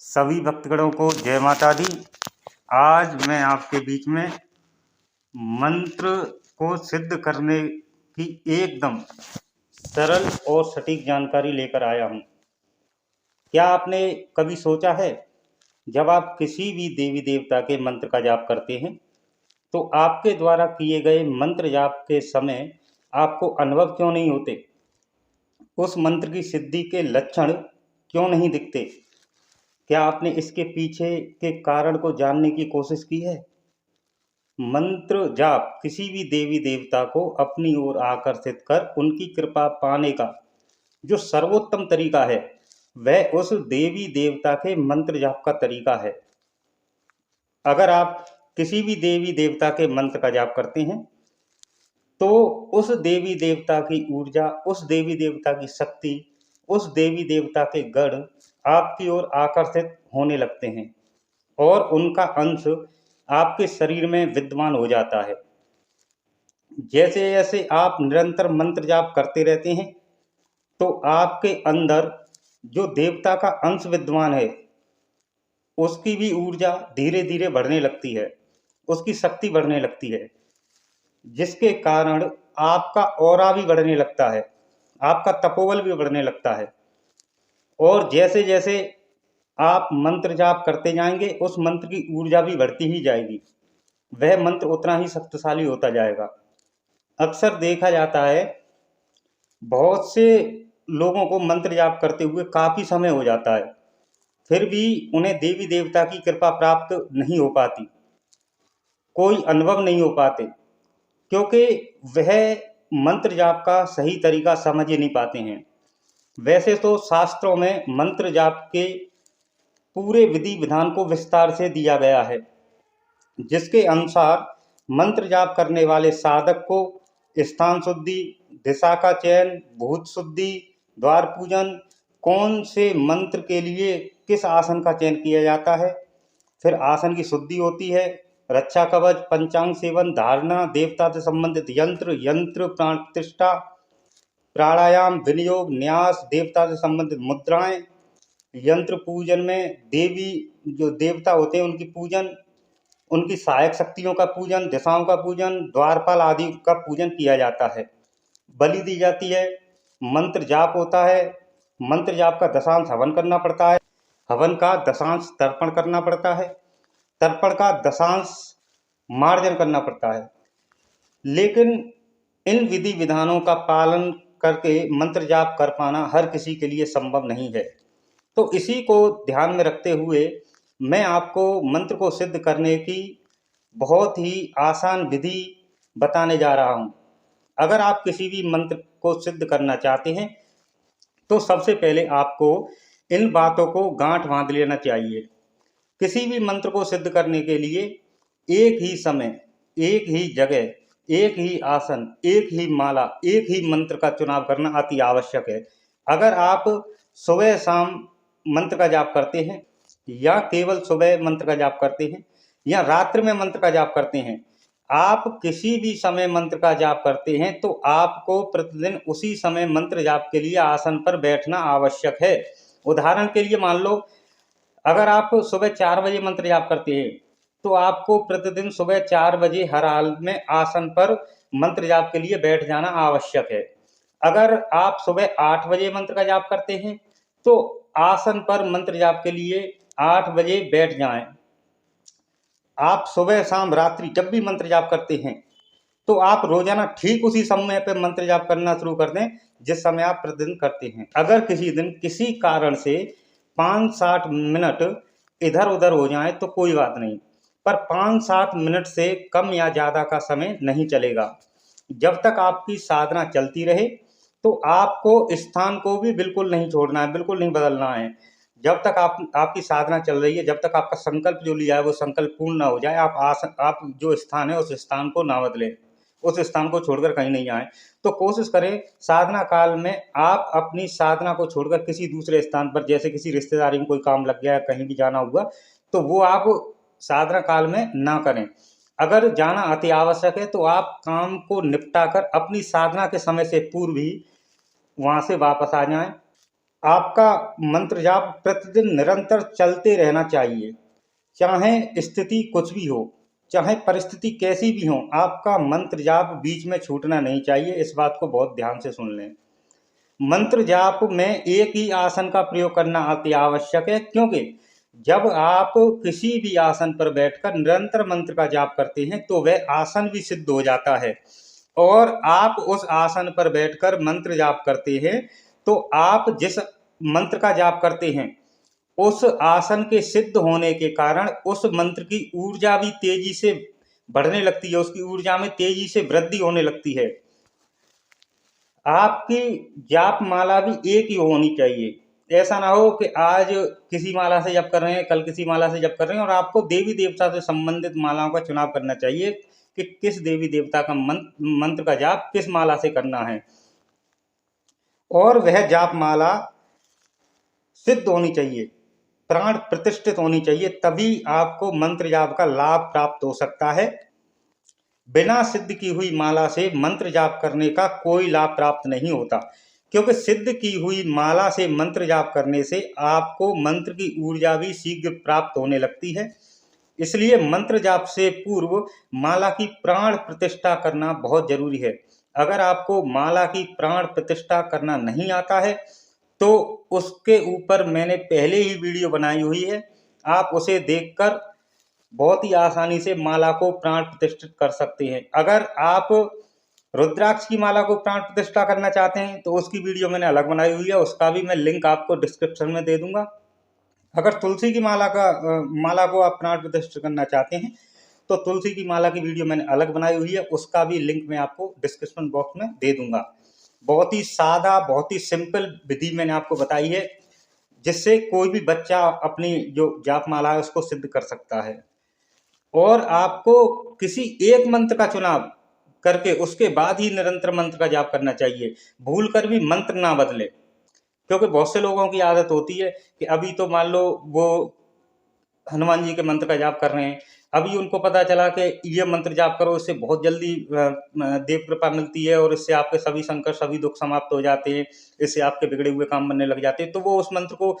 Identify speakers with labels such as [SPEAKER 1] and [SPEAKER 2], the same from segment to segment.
[SPEAKER 1] सभी भक्तगणों को जय माता दी। आज मैं आपके बीच में मंत्र को सिद्ध करने की एकदम सरल और सटीक जानकारी लेकर आया हूँ। क्या आपने कभी सोचा है, जब आप किसी भी देवी देवता के मंत्र का जाप करते हैं तो आपके द्वारा किए गए मंत्र जाप के समय आपको अनुभव क्यों नहीं होते? उस मंत्र की सिद्धि के लक्षण क्यों नहीं दिखते? क्या आपने इसके पीछे के कारण को जानने की कोशिश की है? मंत्र जाप किसी भी देवी देवता को अपनी ओर आकर्षित कर उनकी कृपा पाने का जो सर्वोत्तम तरीका है, वह उस देवी देवता के मंत्र जाप का तरीका है। अगर आप किसी भी देवी देवता के मंत्र का जाप करते हैं तो उस देवी देवता की ऊर्जा, उस देवी देवता की शक्ति, उस देवी देवता के गण आपकी ओर आकर्षित होने लगते हैं और उनका अंश आपके शरीर में विद्यमान हो जाता है। जैसे जैसे आप निरंतर मंत्र जाप करते रहते हैं तो आपके अंदर जो देवता का अंश विद्यमान है उसकी भी ऊर्जा धीरे धीरे बढ़ने लगती है, उसकी शक्ति बढ़ने लगती है, जिसके कारण आपका ऑरा भी बढ़ने लगता है, आपका तपोबल भी बढ़ने लगता है। और जैसे जैसे आप मंत्र जाप करते जाएंगे उस मंत्र की ऊर्जा भी बढ़ती ही जाएगी, वह मंत्र उतना ही शक्तिशाली होता जाएगा। अक्सर देखा जाता है बहुत से लोगों को मंत्र जाप करते हुए काफ़ी समय हो जाता है, फिर भी उन्हें देवी देवता की कृपा प्राप्त नहीं हो पाती, कोई अनुभव नहीं हो पाते, क्योंकि वह मंत्र जाप का सही तरीका समझ ही नहीं पाते हैं। वैसे तो शास्त्रों में मंत्र जाप के पूरे विधि विधान को विस्तार से दिया गया है, जिसके अनुसार मंत्र जाप करने वाले साधक को स्थान शुद्धि, दिशा का चयन, भूत शुद्धि, द्वार पूजन, कौन से मंत्र के लिए किस आसन का चयन किया जाता है, फिर आसन की शुद्धि होती है, रक्षा कवच, पंचांग सेवन, धारणा, देवता से संबंधित यंत्र प्राण प्रतिष्ठा, प्राणायाम, विनियोग, न्यास, देवता से संबंधित मुद्राएं, यंत्र पूजन में देवी जो देवता होते हैं उनकी पूजन, उनकी सहायक शक्तियों का पूजन, दिशाओं का पूजन, द्वारपाल आदि का पूजन किया जाता है, बलि दी जाती है, मंत्र जाप होता है, मंत्र जाप का दशांश हवन करना पड़ता है, हवन का दशांश तर्पण करना पड़ता है, तर्पण का दशांश मार्जन करना पड़ता है। लेकिन इन विधि विधानों का पालन करके मंत्र जाप कर पाना हर किसी के लिए संभव नहीं है। तो इसी को ध्यान में रखते हुए मैं आपको मंत्र को सिद्ध करने की बहुत ही आसान विधि बताने जा रहा हूँ। अगर आप किसी भी मंत्र को सिद्ध करना चाहते हैं तो सबसे पहले आपको इन बातों को गांठ बांध लेना चाहिए। किसी भी मंत्र को सिद्ध करने के लिए एक ही समय, एक ही जगह, एक ही आसन, एक ही माला, एक ही मंत्र का चुनाव करना अति आवश्यक है। अगर आप सुबह शाम मंत्र का जाप करते हैं या केवल सुबह मंत्र का जाप करते हैं या रात्रि में मंत्र का जाप करते हैं, आप किसी भी समय मंत्र का जाप करते हैं तो आपको प्रतिदिन उसी समय मंत्र जाप के लिए आसन पर बैठना आवश्यक है। उदाहरण के लिए मान लो, अगर आप सुबह 4 बजे मंत्र जाप करते हैं तो आपको प्रतिदिन सुबह 4 बजे हर हाल में आसन पर मंत्र जाप के लिए बैठ जाना आवश्यक है। अगर आप सुबह 8 बजे मंत्र का जाप करते हैं तो आसन पर मंत्र जाप के लिए 8 बजे बैठ जाएं। आप सुबह शाम रात्रि जब भी मंत्र जाप करते हैं तो आप रोजाना ठीक उसी समय पर मंत्र जाप करना शुरू कर दें जिस समय आप प्रतिदिन करते हैं। अगर किसी दिन किसी कारण से 5-7 मिनट इधर उधर हो जाए तो कोई बात नहीं, पर 5-7 मिनट से कम या ज़्यादा का समय नहीं चलेगा। जब तक आपकी साधना चलती रहे तो आपको स्थान को भी बिल्कुल नहीं छोड़ना है, बिल्कुल नहीं बदलना है। जब तक आपकी साधना चल रही है, जब तक आपका संकल्प जो लिया है वो संकल्प पूर्ण ना हो जाए, आप जो स्थान है उस स्थान को ना बदलें, उस स्थान को छोड़कर कहीं नहीं जाएं। तो कोशिश करें साधना काल में आप अपनी साधना को छोड़कर किसी दूसरे स्थान पर, जैसे किसी रिश्तेदारी में कोई काम लग गया, कहीं भी जाना हुआ, तो वो आप साधना काल में ना करें। अगर जाना अति आवश्यक है तो आप काम को निपटाकर अपनी साधना के समय से पूर्व ही वहाँ से वापस आ जाएं। आपका मंत्र जाप प्रतिदिन निरंतर चलते रहना चाहिए, चाहे स्थिति कुछ भी हो, चाहे परिस्थिति कैसी भी हो, आपका मंत्र जाप बीच में छूटना नहीं चाहिए। इस बात को बहुत ध्यान से सुन लें। मंत्र जाप में एक ही आसन का प्रयोग करना अति आवश्यक है, क्योंकि जब आप किसी भी आसन पर बैठकर निरंतर मंत्र का जाप करते हैं तो वह आसन भी सिद्ध हो जाता है। और आप उस आसन पर बैठकर मंत्र जाप करते हैं तो आप जिस मंत्र का जाप करते हैं उस आसन के सिद्ध होने के कारण उस मंत्र की ऊर्जा भी तेजी से बढ़ने लगती है, उसकी ऊर्जा में तेजी से वृद्धि होने लगती है। आपकी जाप माला भी एक ही होनी चाहिए। ऐसा ना हो कि आज किसी माला से जप कर रहे हैं, कल किसी माला से जप कर रहे हैं। और आपको देवी देवता से संबंधित मालाओं का चुनाव करना चाहिए कि किस देवी देवता का मंत्र का जाप किस माला से करना है, और वह जाप माला सिद्ध होनी चाहिए, प्राण प्रतिष्ठित होनी चाहिए, तभी आपको मंत्र जाप का लाभ प्राप्त हो सकता है। बिना सिद्ध की हुई माला से मंत्र जाप करने का कोई लाभ प्राप्त नहीं होता, क्योंकि सिद्ध की हुई माला से मंत्र जाप करने से आपको मंत्र की ऊर्जा भी शीघ्र प्राप्त होने लगती है। इसलिए मंत्र जाप से पूर्व माला की प्राण प्रतिष्ठा करना बहुत जरूरी है। अगर आपको माला की प्राण प्रतिष्ठा करना नहीं आता है तो उसके ऊपर मैंने पहले ही वीडियो बनाई हुई है, आप उसे देखकर बहुत ही आसानी से माला को प्राण प्रतिष्ठित कर सकते हैं। अगर आप रुद्राक्ष की माला को प्राण प्रतिष्ठा करना चाहते हैं तो उसकी वीडियो मैंने अलग बनाई हुई है, उसका भी मैं लिंक आपको डिस्क्रिप्शन में दे दूंगा। अगर तुलसी की माला को आप प्राण प्रतिष्ठित करना चाहते हैं तो तुलसी की माला की वीडियो मैंने अलग बनाई हुई है, उसका भी लिंक मैं आपको डिस्क्रिप्शन बॉक्स में दे दूंगा। बहुत ही सादा, बहुत ही सिंपल विधि मैंने आपको बताई है, जिससे कोई भी बच्चा अपनी जो जाप माला है उसको सिद्ध कर सकता है। और आपको किसी एक मंत्र का चुनाव करके उसके बाद ही निरंतर मंत्र का जाप करना चाहिए। भूल कर भी मंत्र ना बदले, क्योंकि बहुत से लोगों की आदत होती है कि अभी तो मान लो वो हनुमान जी के मंत्र का जाप कर रहे हैं, अभी उनको पता चला कि ये मंत्र जाप करो, इससे बहुत जल्दी देव कृपा मिलती है और इससे आपके सभी संकट, सभी दुख समाप्त हो जाते हैं, इससे आपके बिगड़े हुए काम बनने लग जाते हैं। तो वो उस मंत्र को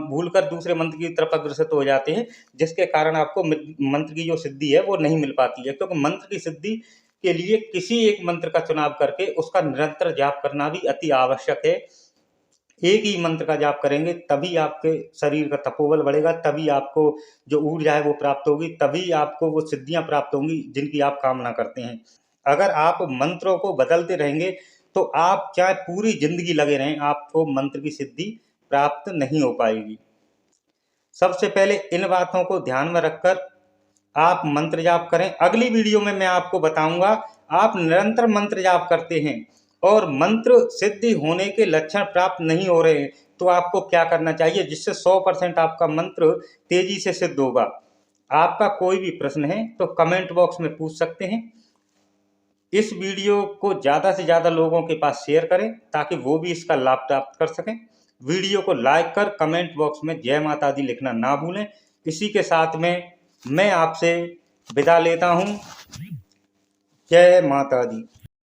[SPEAKER 1] भूलकर दूसरे मंत्र की तरफ अग्रसर हो जाते हैं, जिसके कारण आपको मंत्र की जो सिद्धि है वो नहीं मिल पाती है। क्योंकि मंत्र की सिद्धि के लिए किसी एक मंत्र का चुनाव करके उसका निरंतर जाप करना भी अति आवश्यक है। एक ही मंत्र का जाप करेंगे तभी आपके शरीर का तपोबल बढ़ेगा, तभी आपको जो ऊर्जा है वो प्राप्त होगी, तभी आपको वो सिद्धियां प्राप्त होंगी जिनकी आप कामना करते हैं। अगर आप मंत्रों को बदलते रहेंगे तो आप चाहे पूरी जिंदगी लगे रहें, आपको मंत्र की सिद्धि प्राप्त नहीं हो पाएगी। सबसे पहले इन बातों को ध्यान में रखकर आप मंत्र जाप करें। अगली वीडियो में मैं आपको बताऊंगा, आप निरंतर मंत्र जाप करते हैं और मंत्र सिद्धि होने के लक्षण प्राप्त नहीं हो रहे हैं तो आपको क्या करना चाहिए, जिससे 100% आपका मंत्र तेजी से सिद्ध होगा। आपका कोई भी प्रश्न है तो कमेंट बॉक्स में पूछ सकते हैं। इस वीडियो को ज़्यादा से ज़्यादा लोगों के पास शेयर करें ताकि वो भी इसका लाभ प्राप्त कर सकें। वीडियो को लाइक कर कमेंट बॉक्स में जय माता दी लिखना ना भूलें। इसी के साथ में मैं आपसे विदा लेता हूँ। जय माता दी।